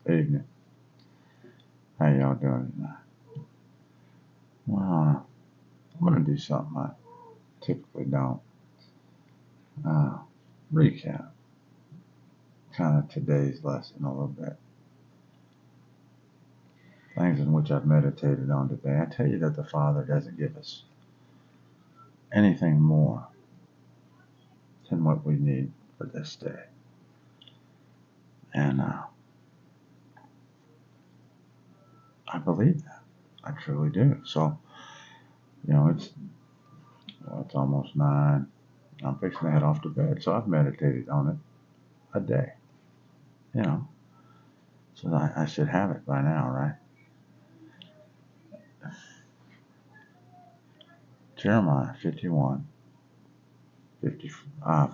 Evening. How y'all doing tonight? Well, I'm going to do something I typically don't. Recap. Kind of today's lesson a little bit. Things in which I've meditated on today. I tell you that the Father doesn't give us anything more than what we need for this day. And I believe that. I truly do. So, it's almost 9. I'm fixing to head off to bed. So I've meditated on it a day. So I should have it by now, right? Jeremiah 51,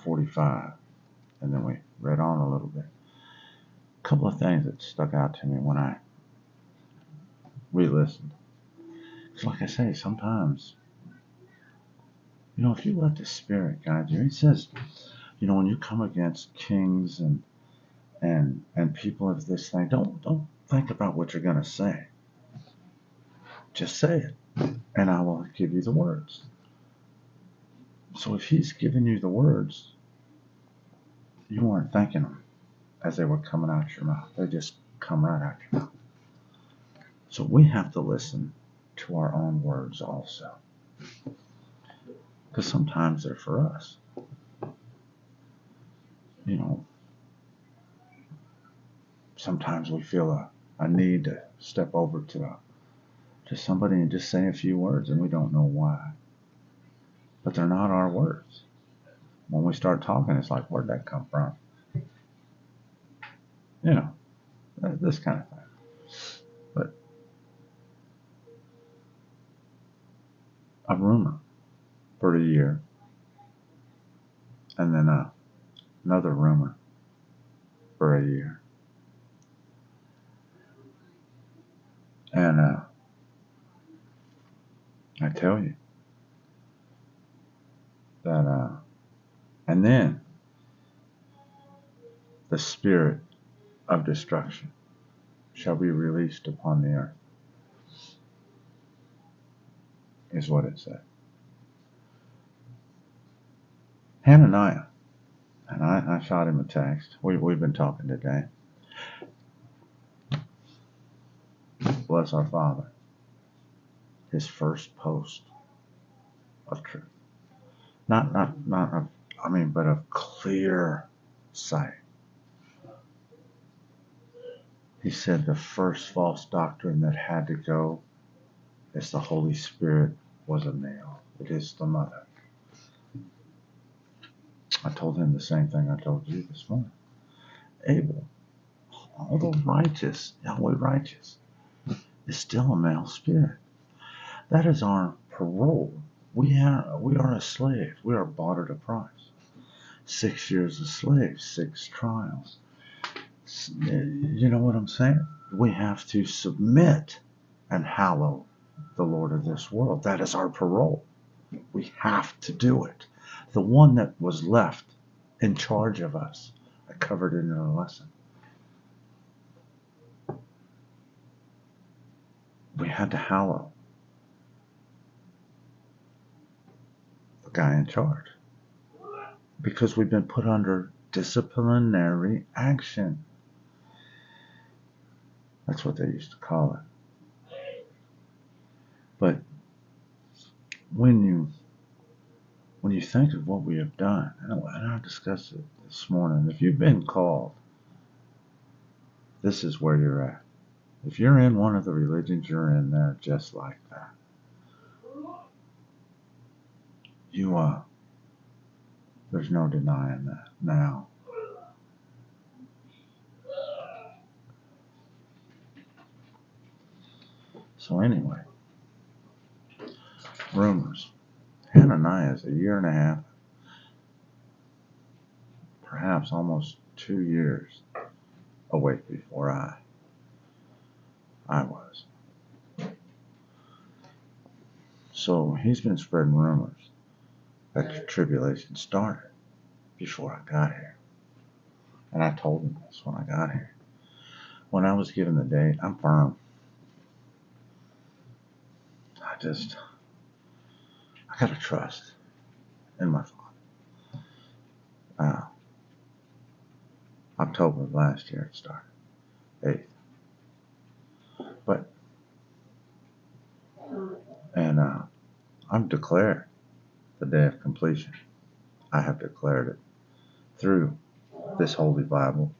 45. And then we read on a little bit. A couple of things that stuck out to me when I re-listened. It's like I say, sometimes, if you let the Spirit guide you, He says, when you come against kings and people of this thing, don't think about what you're going to say. Just say it, and I will give you the words. So if He's giving you the words, you weren't thinking them as they were coming out your mouth. They just come right out your mouth. So we have to listen to our own words also. Because sometimes they're for us. Sometimes we feel a need to step over to somebody and just say a few words, and we don't know why. But they're not our words. When we start talking, it's like, where'd that come from? This kind of thing. But a rumor for a year, and then another rumor for a year. And I tell you that, and then the spirit of destruction shall be released upon the earth, is what it said. Hananiah, and I shot him a text. We've been talking today. Bless our Father. His first post of truth. But of clear sight. He said the first false doctrine that had to go is the Holy Spirit was a male. It is the mother. I told him the same thing I told you this morning. Abel, although righteous, Yahweh righteous, is still a male spirit. That is our parole. We are a slave. We are bought at a price. 6 years a slave, 6 trials. You know what I'm saying? We have to submit and hallow the Lord of this world. That is our parole. We have to do it. The one that was left in charge of us. I covered it in a lesson. We had to hallow the guy in charge. Because we've been put under disciplinary action. That's what they used to call it. But when you think of what we have done, and I discussed it this morning, if you've been called, this is where you're at. If you're in one of the religions, you're in there just like that. There's no denying that now. So anyway, rumors. Hananiah is a year and a half, perhaps almost 2 years awake before I was. So he's been spreading rumors that the tribulation started before I got here. And I told him this when I got here. when I was given the date, I'm firm. I gotta trust in my Father. October of last year it started, 8th. And I've declared the day of completion. I have declared it through this Holy Bible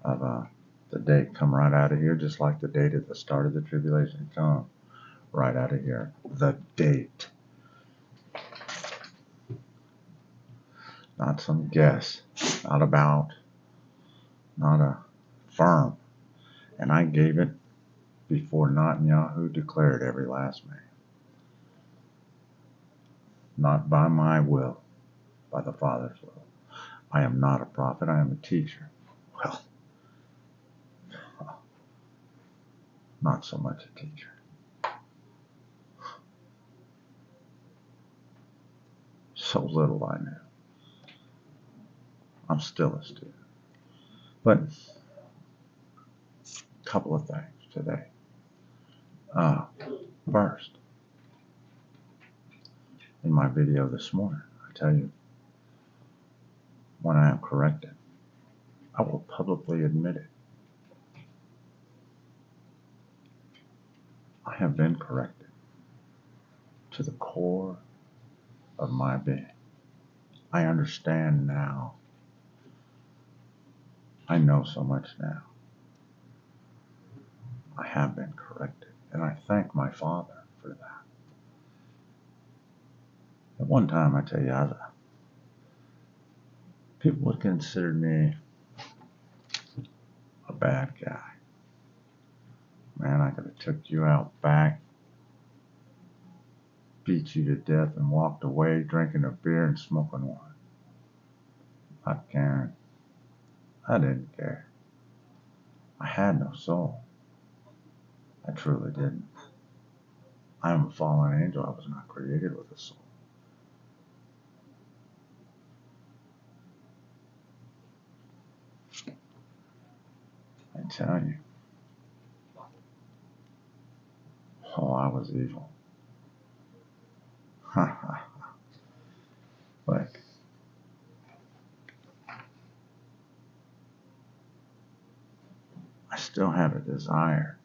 of the date come right out of here, just like the date at the start of the tribulation come right out of here. The date. Not some guess, not a firm. And I gave it before Netanyahu declared every last man. Not by my will, by the Father's will. I am not a prophet, I am a teacher. Well, not so much a teacher. So little I knew. I'm still a student. But a couple of things today. First, in my video this morning, I tell you, when I am corrected, I will publicly admit it. I have been corrected to the core of my being. I understand now. I know so much now. I have been corrected, and I thank my Father for that. At one time, I tell you, people would consider me a bad guy. Man, I could have took you out back, beat you to death, and walked away drinking a beer and smoking one. Not caring. I didn't care. I had no soul. I truly didn't. I am a fallen angel. I was not created with a soul. I tell you. Oh, I was evil. But I still had a desire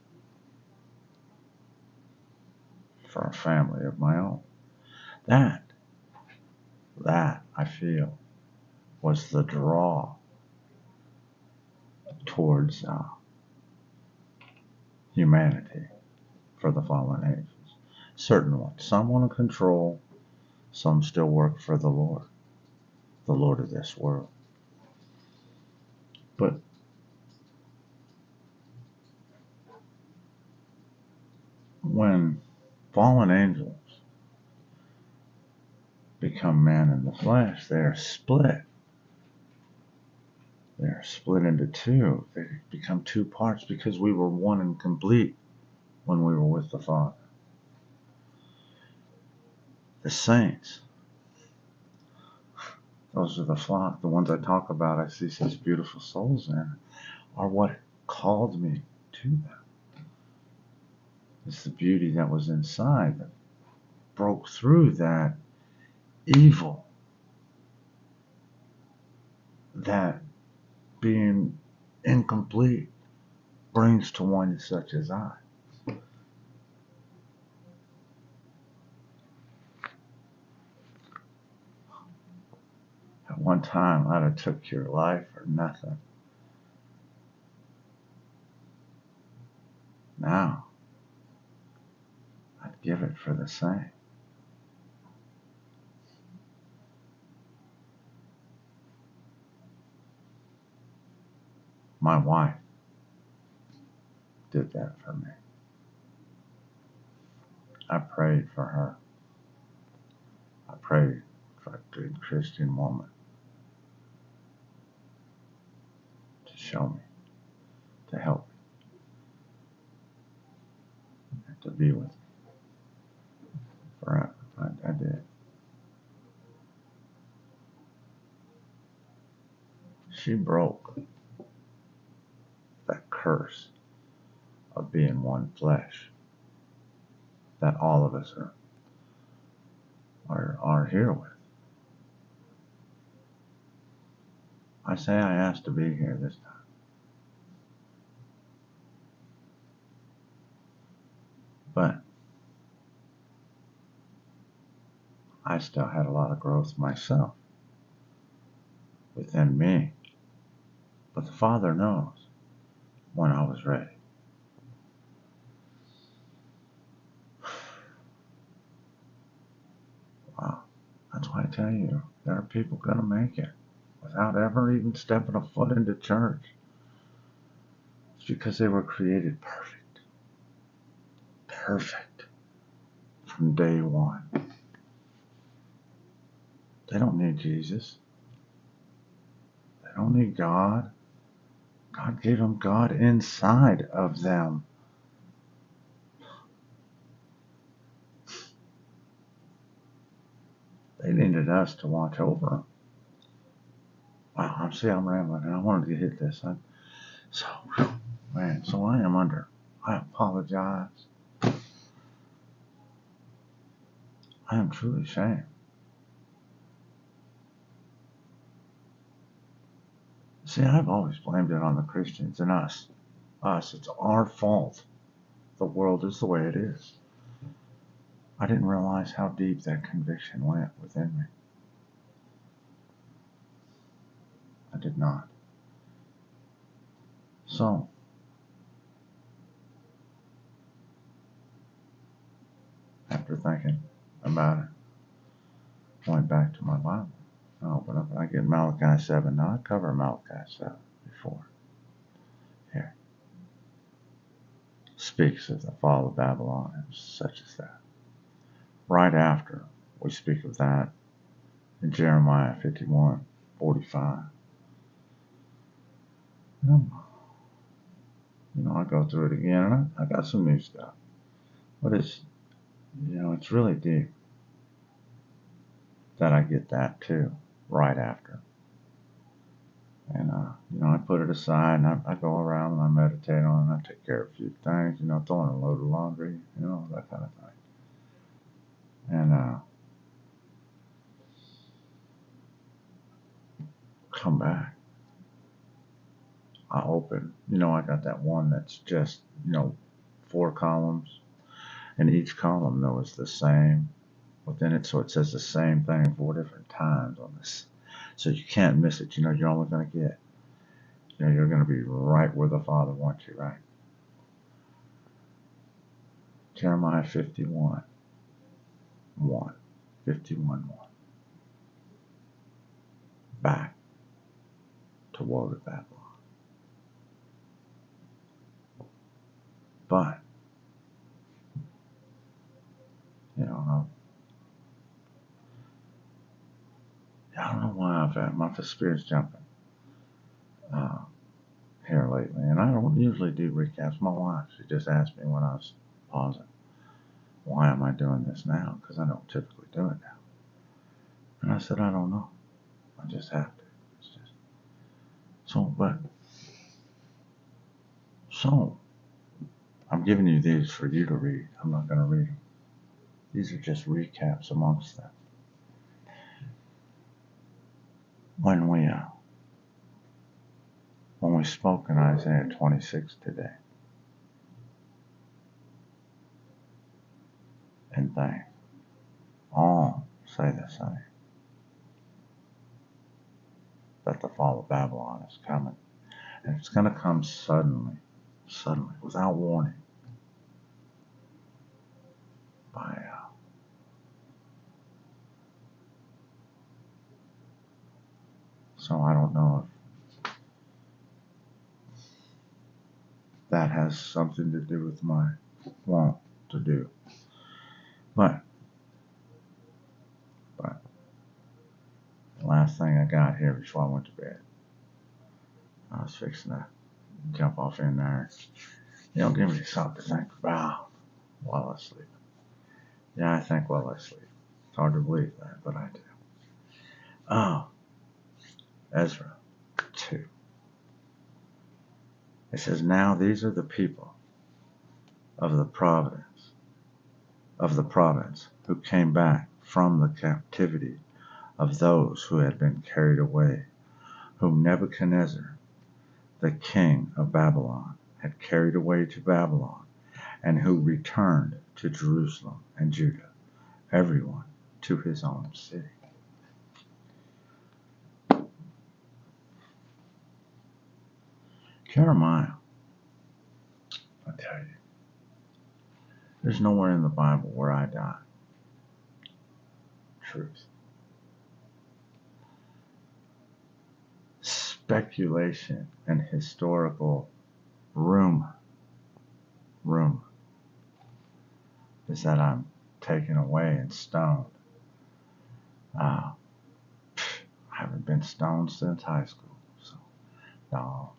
for a family of my own. That I feel was the draw towards humanity for the fallen angels. Certain ones. Some want to control, some still work for the Lord of this world. But when fallen angels become man in the flesh, they are split. They are split into two. They become two parts because we were one and complete when we were with the Father. The saints, those are the flock, the ones I talk about, I see such beautiful souls in, are what called me to them. It's the beauty that was inside that broke through that evil, that being incomplete brings to one such as I. At one time, I'd have took your life for nothing. Now, I'd give it for the same. My wife did that for me. I prayed for her. I prayed for a good Christian woman to show me, to help me, and to be with me forever. I did. She broke that curse of being one flesh that all of us are here with. I say I asked to be here this time. But I still had a lot of growth myself within me. But the Father knows when I was ready. Wow. That's why I tell you, there are people going to make it without ever even stepping a foot into church. It's because they were created perfect. Perfect. From day one. They don't need Jesus. They don't need God. God gave them God inside of them. They needed us to watch over them. Wow, I'm rambling, and I wanted to hit this. So I apologize. I am truly ashamed. See, I've always blamed it on the Christians and us. It's our fault. The world is the way it is. I didn't realize how deep that conviction went within me. I did not. So, after thinking about it, I went back to my Bible. I open up and I get Malachi 7. Now, I covered Malachi 7 before. Here. Speaks of the fall of Babylon and such as that. Right after we speak of that in Jeremiah 51:45. I go through it again, and I got some new stuff. But it's really deep that I get that too, right after. And, I put it aside, and I go around and I meditate on it, and I take care of a few things, throwing a load of laundry, that kind of thing. And, come back. I open, I got that one that's just, 4 columns, and each column, though, is the same within it, so it says the same thing 4 different times on this. So you can't miss it. You're only going to get, you're going to be right where the Father wants you, right? Jeremiah 51:1. 51:1. Back to woe to Babylon. But, I don't know why I've had my spirit's jumping here lately. And I don't usually do recaps. My wife, she just asked me when I was pausing, why am I doing this now? Because I don't typically do it now. And I said, I don't know. I just have to. It's just so I'm giving you these for you to read. I'm not going to read them. These are just recaps amongst them. When we spoke in Isaiah 26 today, and they all say the same, that the fall of Babylon is coming, and it's going to come suddenly, without warning, so I don't know if that has something to do with my want to do. But the last thing I got here before I went to bed, I was fixing to jump off in there. Give me something to think about while I sleep. Yeah, I think while I sleep. It's hard to believe that, but I do. Oh, Ezra 2. It says, now these are the people of the province who came back from the captivity of those who had been carried away, whom Nebuchadnezzar, the king of Babylon, had carried away to Babylon, and who returned to Jerusalem and Judah, everyone to his own city. Jeremiah, I tell you, there's nowhere in the Bible where I die. Truth. Speculation and historical rumor is that I'm taken away and stoned. I haven't been stoned since high school, so no.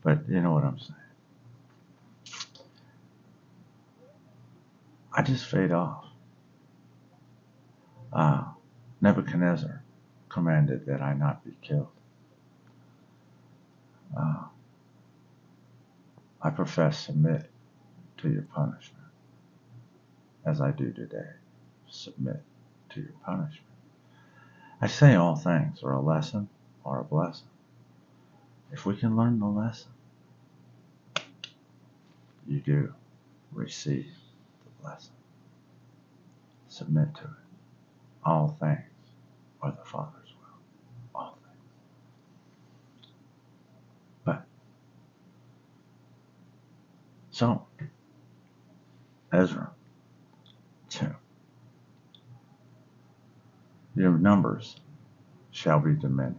But you know what I'm saying. I just fade off. Nebuchadnezzar commanded that I not be killed. I profess submit to your punishment, as I do today. Submit to your punishment. I say all things are a lesson or a blessing. If we can learn the lesson, you do receive the blessing. Submit to it. All things are the Father's will. All things. But, so, Ezra 2. Your numbers shall be diminished.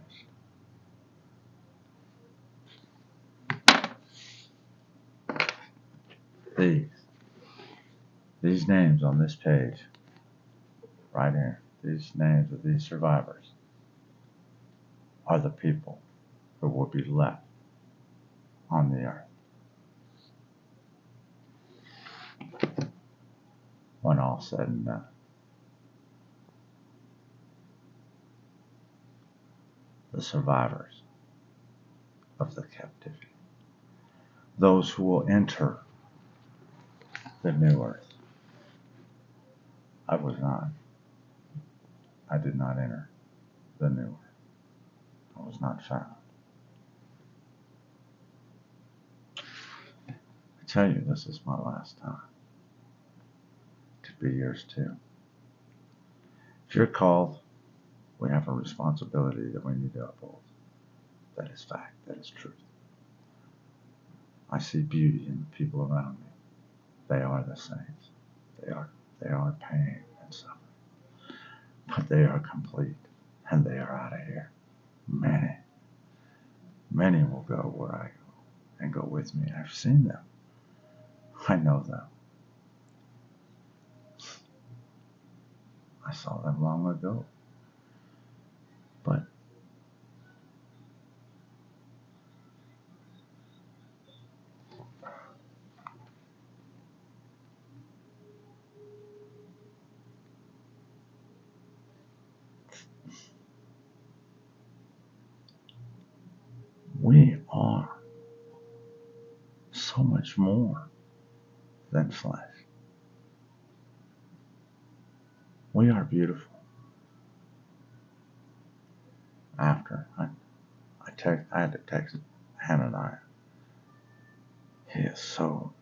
These names on this page, right here, these names of these survivors are the people who will be left on the earth when all said and done. The survivors of the captivity. Those who will enter the new earth. I did not enter the new earth. I was not found. I tell you, this is my last time. Could be yours too. If you're called, we have a responsibility that we need to uphold. That is fact. That is truth. I see beauty in the people around me. They are the saints. They are pain and suffering. But they are complete, and they are out of here. Many will go where I go, and go with me. I've seen them. I know them. I saw them long ago. But we are so much more than flesh. We are beautiful. After I had to text Hananiah. He is so.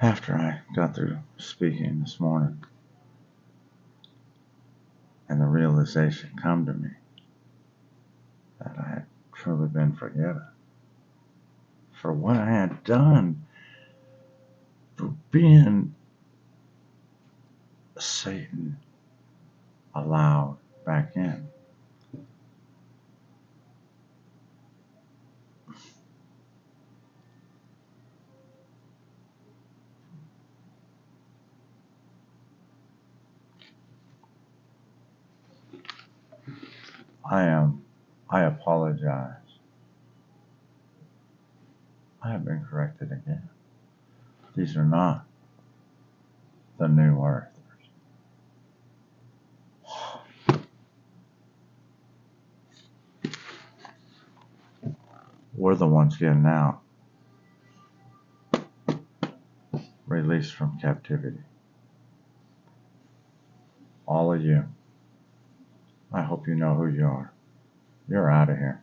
After I got through speaking this morning, and the realization come to me that I had truly been forgiven for what I had done, for being Satan allowed back in. I apologize. I have been corrected again. These are not the new earthers. We're the ones getting out, released from captivity. All of you, I hope you know who you are. You're out of here.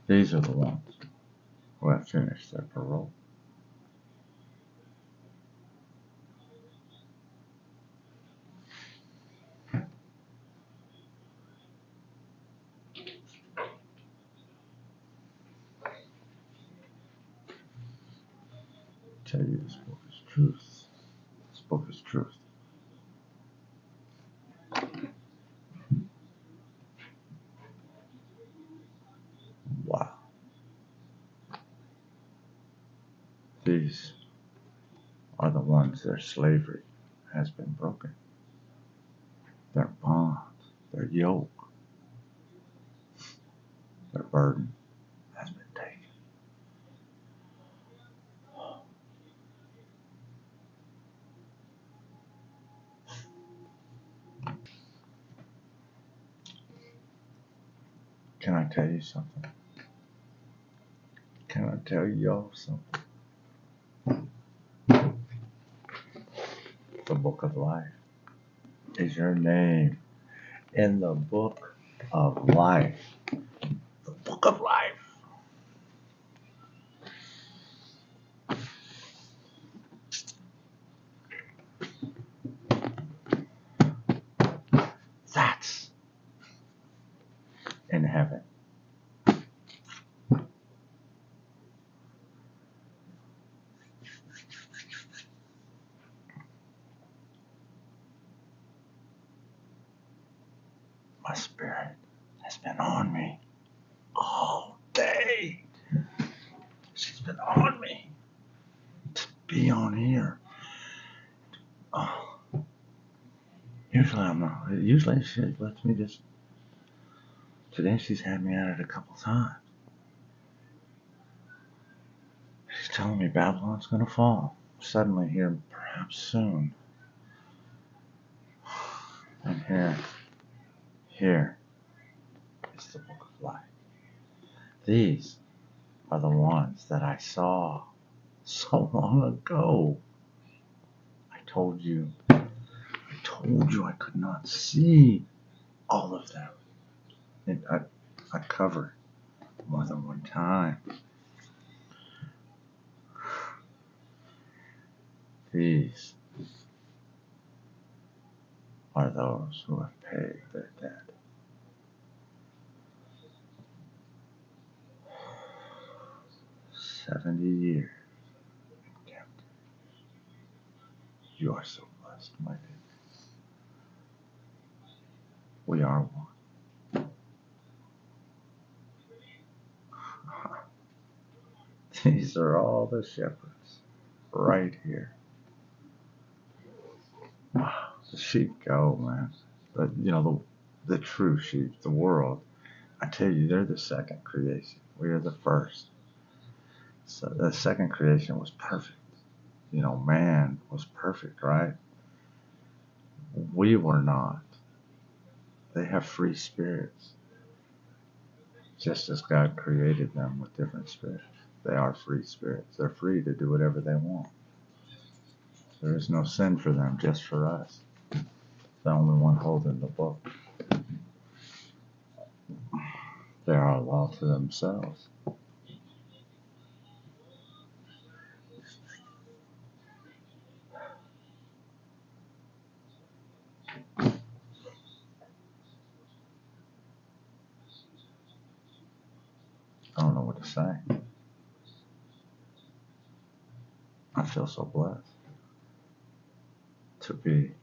These are the ones who have finished their parole. I tell you, this book is truth. This book is truth. Wow. These are the ones their slavery has been broken. Their bonds, their yoke, their burden has been taken. Can I tell you something? Can I tell y'all something? The book of life is your name in the book of life. The book of life. That's in heaven. My spirit has been on me all day. She's been on me to be on here. Oh, usually I'm not. Usually she lets me just. Today she's had me at it a couple times. She's telling me Babylon's gonna fall suddenly here, perhaps soon. And here is the book of life. These are the ones that I saw so long ago. I told you I could not see all of them. And I covered more than one time. These are those who have paid their debt. "70 years in captivity." You are so blessed, my dear. We are one. These are all the shepherds right here. Wow, the sheep go, man. But the true sheep, the world. I tell you, they're the second creation. We are the first. So the second creation was perfect. Man was perfect, right? We were not. They have free spirits, just as God created them with different spirits. They are free spirits. They're free to do whatever they want. There is no sin for them, just for us. The only one holding the book. They are a law to themselves. I don't know what to say. I feel so blessed to be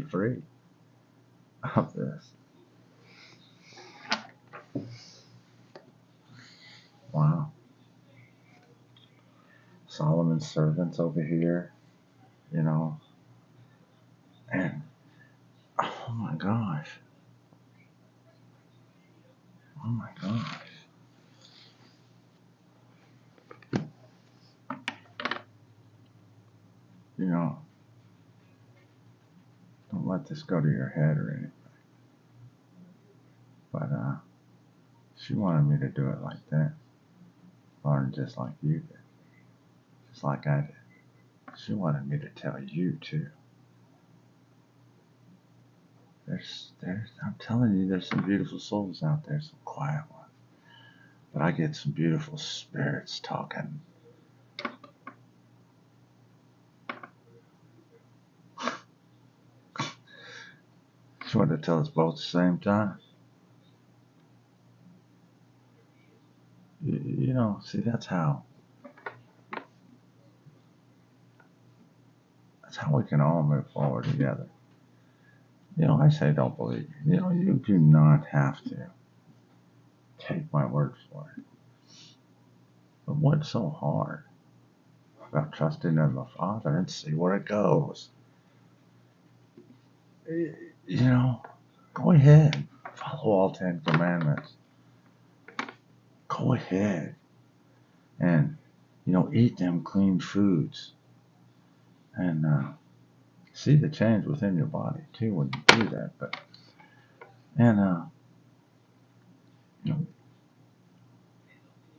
free of this. Wow. Solomon's servants over here, and oh my gosh. Oh my gosh. you know, don't let this go to your head or anything. But she wanted me to do it like that, learn just like you did, just like I did. She wanted me to tell you too. I'm telling you, there's some beautiful souls out there, some quiet ones. But I get some beautiful spirits talking. She wanted to tell us both at the same time. You know, see, that's how we can all move forward together. You know, I say don't believe me. You know, you do not have to take my word for it. But what's so hard about trusting in the Father and see where it goes? You know, go ahead. Follow all 10 commandments. Go ahead and, you know, eat them clean foods. And see the change within your body, too, when you do that. And, you know,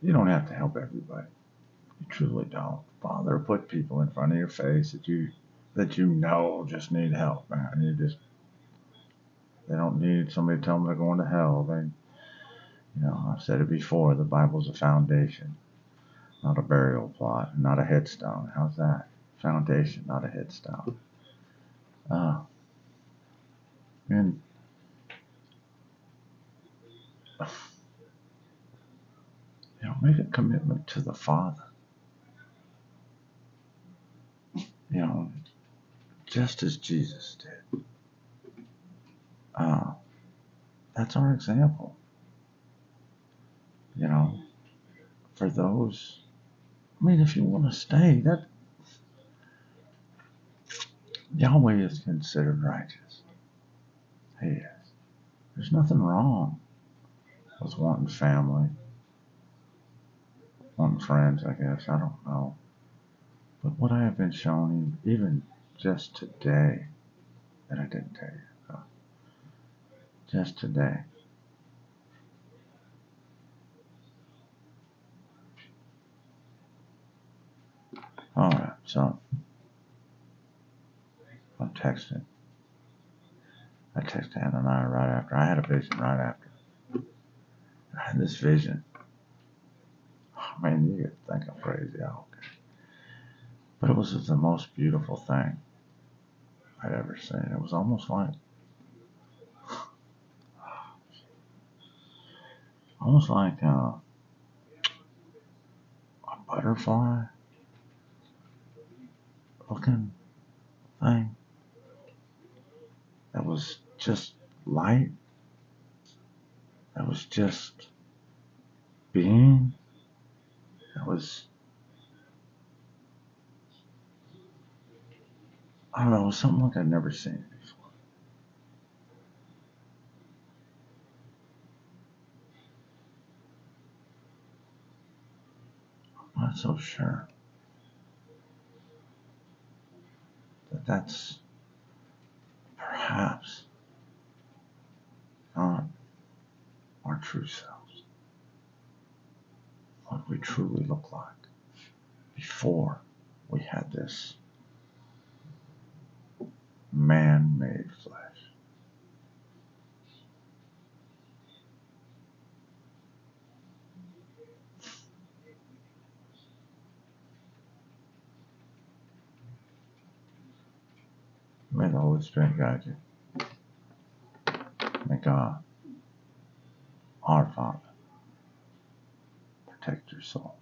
you don't have to help everybody. You truly don't. Father, put people in front of your face that you know just need help, man. They don't need somebody to tell them they're going to hell. You know, I've said it before, the Bible's a foundation, not a burial plot, not a headstone. How's that? Foundation, not a headstone. And you know, make a commitment to the Father. You know, just as Jesus did. That's our example. You know, for those. I mean, if you want to stay, that Yahweh is considered righteous. He is. There's nothing wrong with wanting family, wanting friends, I guess. I don't know. But what I have been shown, even just today, that I didn't tell you about, just today. Alright, so I'm texting. I texted Hananiah right after. I had a vision right after. I had this vision. Oh, man, you could think I'm crazy. Okay. But it was the most beautiful thing I'd ever seen. It was almost like a butterfly looking thing that was just light, that was just being, that was, I don't know, it was something like I'd never seen before. I'm not so sure that that's perhaps not our true selves, what we truly look like before we had this man-made flesh. May the Holy Spirit guide you. May God, our Father, protect your soul.